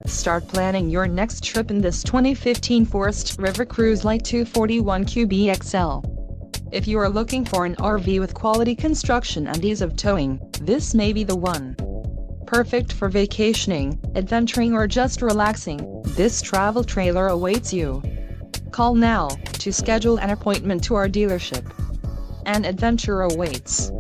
Start planning your next trip in this 2015 Forest River Cruise Lite 241QBXL. If you are looking for an RV with quality construction and ease of towing, this may be the one. Perfect for vacationing, adventuring or just relaxing, this travel trailer awaits you. Call now to schedule an appointment to our dealership. An adventure awaits.